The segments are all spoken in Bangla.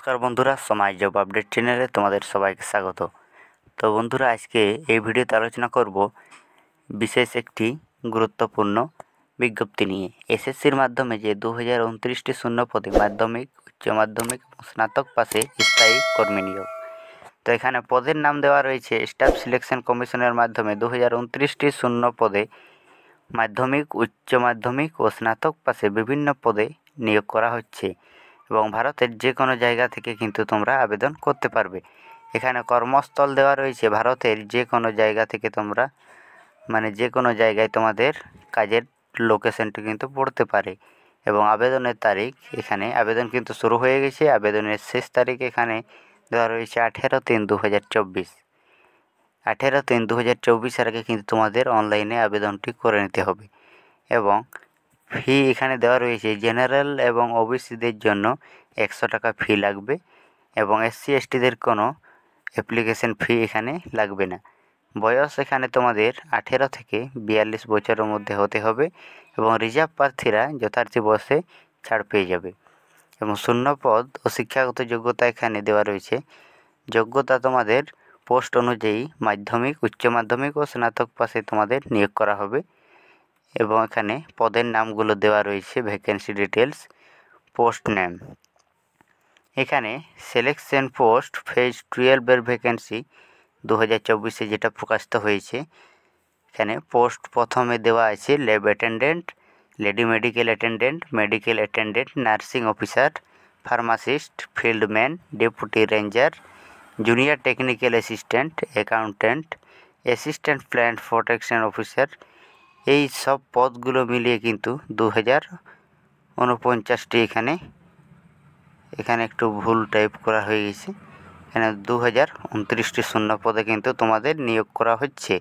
নমস্কার বন্ধুরা, সময় জব আপডেট চ্যানেলে তোমাদের সবাইকে স্বাগত। তো বন্ধুরা, আজকে এই ভিডিওতে আলোচনা করব বিশেষ একটি গুরুত্বপূর্ণ বিজ্ঞপ্তি নিয়ে। এসএসসির মাধ্যমে যে 2029টি শূন্য পদে মাধ্যমিক, উচ্চ মাধ্যমিক এবং স্নাতক পাশে স্থায়ী কর্মী নিয়োগ। তো এখানে পদের নাম দেওয়া রয়েছে স্টাফ সিলেকশন কমিশনের মাধ্যমে 2029টি শূন্য পদে মাধ্যমিক, উচ্চ মাধ্যমিক ও স্নাতক পাশে বিভিন্ন পদে নিয়োগ করা হচ্ছে এবং ভারতের যে কোনো জায়গা থেকে কিন্তু তোমরা আবেদন করতে পারবে। এখানে কর্মস্থল দেওয়া রয়েছে ভারতের যে কোনো জায়গা থেকে তোমরা যে কোনো জায়গায় তোমাদের কাজের লোকেশনটি কিন্তু পড়তে পারে। এবং আবেদনের তারিখ, এখানে আবেদন কিন্তু শুরু হয়ে গেছে। আবেদনের শেষ তারিখ এখানে দেওয়া রয়েছে 18/3/2024। 18/3/2024 আগে কিন্তু তোমাদের অনলাইনে আবেদনটি করে নিতে হবে। এবং ফি এখানে দেওয়া রয়েছে জেনারেল এবং ওবিসিদের জন্য 100 টাকা ফি লাগবে এবং এসসি এসটিদের কোনো অ্যাপ্লিকেশন ফি এখানে লাগবে না। বয়স এখানে তোমাদের 18 থেকে 42 বছরের মধ্যে হতে হবে এবং রিজার্ভ প্রার্থীরা যথার্থী বয়সে ছাড় পেয়ে যাবে। এবং শূন্য পদ ও শিক্ষাগত যোগ্যতা এখানে দেওয়া রয়েছে। যোগ্যতা তোমাদের পোস্ট অনুযায়ী মাধ্যমিক, উচ্চ মাধ্যমিক ও স্নাতক পাশে তোমাদের নিয়োগ করা হবে। এবং এখানে পদের নামগুলো দেওয়া রয়েছে, ভ্যাকেন্সি ডিটেলস, পোস্ট নেম। এখানে সিলেকশন পোস্ট ফেজ 12 ভ্যাকেন্সি 2024-এ যেটা প্রকাশিত হয়েছে। এখানে পোস্ট প্রথমে দেওয়া আছে lab attendant, lady medical attendant, medical attendant, nursing officer, pharmacist, fieldman, deputy ranger, junior technical assistant, accountant, assistant plant protection officer. এই সব পদগুলো মিলিয়ে কিন্তু 2049টি এখানে একটু ভুল টাইপ করা হয়ে গেছে। এখানে 2029টি শূন্য পদে কিন্তু তোমাদের নিয়োগ করা হচ্ছে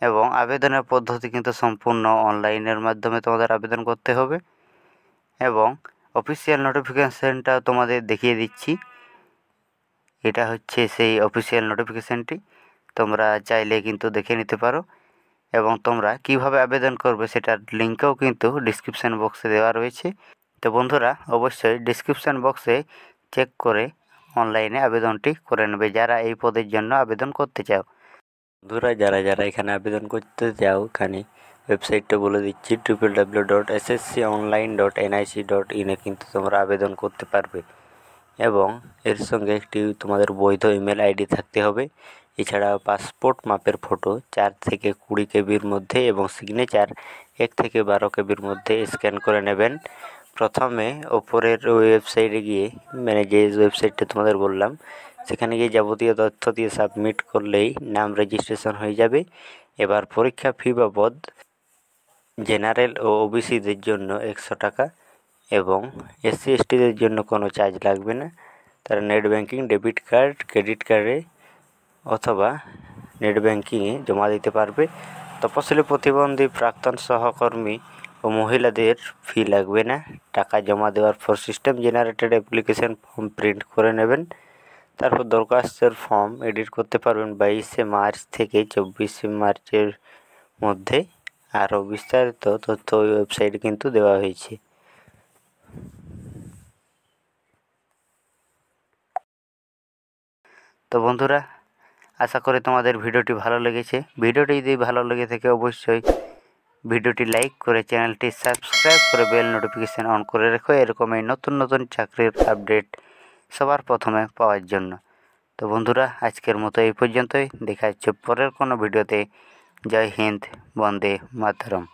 এবং আবেদনের পদ্ধতি কিন্তু সম্পূর্ণ অনলাইনের মাধ্যমে তোমাদের আবেদন করতে হবে। এবং অফিসিয়াল নোটিফিকেশানটা তোমাদের দেখিয়ে দিচ্ছি। এটা হচ্ছে সেই অফিসিয়াল নোটিফিকেশানটি, তোমরা চাইলে কিন্তু দেখে নিতে পারো। এবং তোমরা কিভাবে আবেদন করবে সেটার লিঙ্কও কিন্তু ডিসক্রিপশান বক্সে দেওয়া রয়েছে। তো বন্ধুরা, অবশ্যই ডিসক্রিপশান বক্সে চেক করে অনলাইনে আবেদনটি করে নেবে যারা এই পদের জন্য আবেদন করতে চাও। বন্ধুরা, যারা এখানে আবেদন করতে চাও, এখানে ওয়েবসাইটটা বলে দিচ্ছি, www.ssconline.nic.in এ কিন্তু তোমরা আবেদন করতে পারবে। এবং এর সঙ্গে একটি তোমাদের বৈধ ইমেল আইডি থাকতে হবে। এছাড়া পাসপোর্ট মাপের ফটো 4 থেকে 20 কেবির মধ্যে এবং সিগনেচার 1 থেকে 12 কেবির মধ্যে স্ক্যান করে নেবেন। প্রথমে ওপরের ওয়েবসাইটে গিয়ে, যে ওয়েবসাইটটা তোমাদের বললাম, সেখানে গিয়ে যাবতীয় তথ্য দিয়ে সাবমিট করলেই নাম রেজিস্ট্রেশন হয়ে যাবে। এবার পরীক্ষা ফি বাবদ জেনারেল ও ওবিসিদের জন্য 100 টাকা এবং এসসি এসটিদের জন্য কোনো চার্জ লাগবে না। তারা net banking, debit card, credit কার্ডে অথবা নেট ব্যাঙ্কিংয়ে জমা দিতে পারবে। তপশিলি প্রতিবন্ধী, প্রাক্তন সহকর্মী ও মহিলাদের ফি লাগবে না। টাকা জমা দেওয়ার পর system generated application form print করে নেবেন। তারপর দরখাস্তের ফর্ম এডিট করতে পারবেন 22শে মার্চ থেকে 24শে মার্চের মধ্যে। আরও বিস্তারিত তথ্য ওই ওয়েবসাইটে কিন্তু দেওয়া হয়েছে। তো বন্ধুরা, আশা করি তোমাদের ভিডিওটি ভালো লেগেছে। ভিডিওটি যদি ভালো লেগে থাকে অবশ্যই ভিডিওটি লাইক করে চ্যানেলটি সাবস্ক্রাইব করে বেল নোটিফিকেশান অন করে রেখো, এরকম এই নতুন নতুন চাকরির আপডেট সবার প্রথমে পাওয়ার জন্য। তো বন্ধুরা, আজকের মতো এই পর্যন্তই। দেখা হচ্ছে পরের কোনো ভিডিওতে। জয় হিন্দ, বন্দে মাতরম।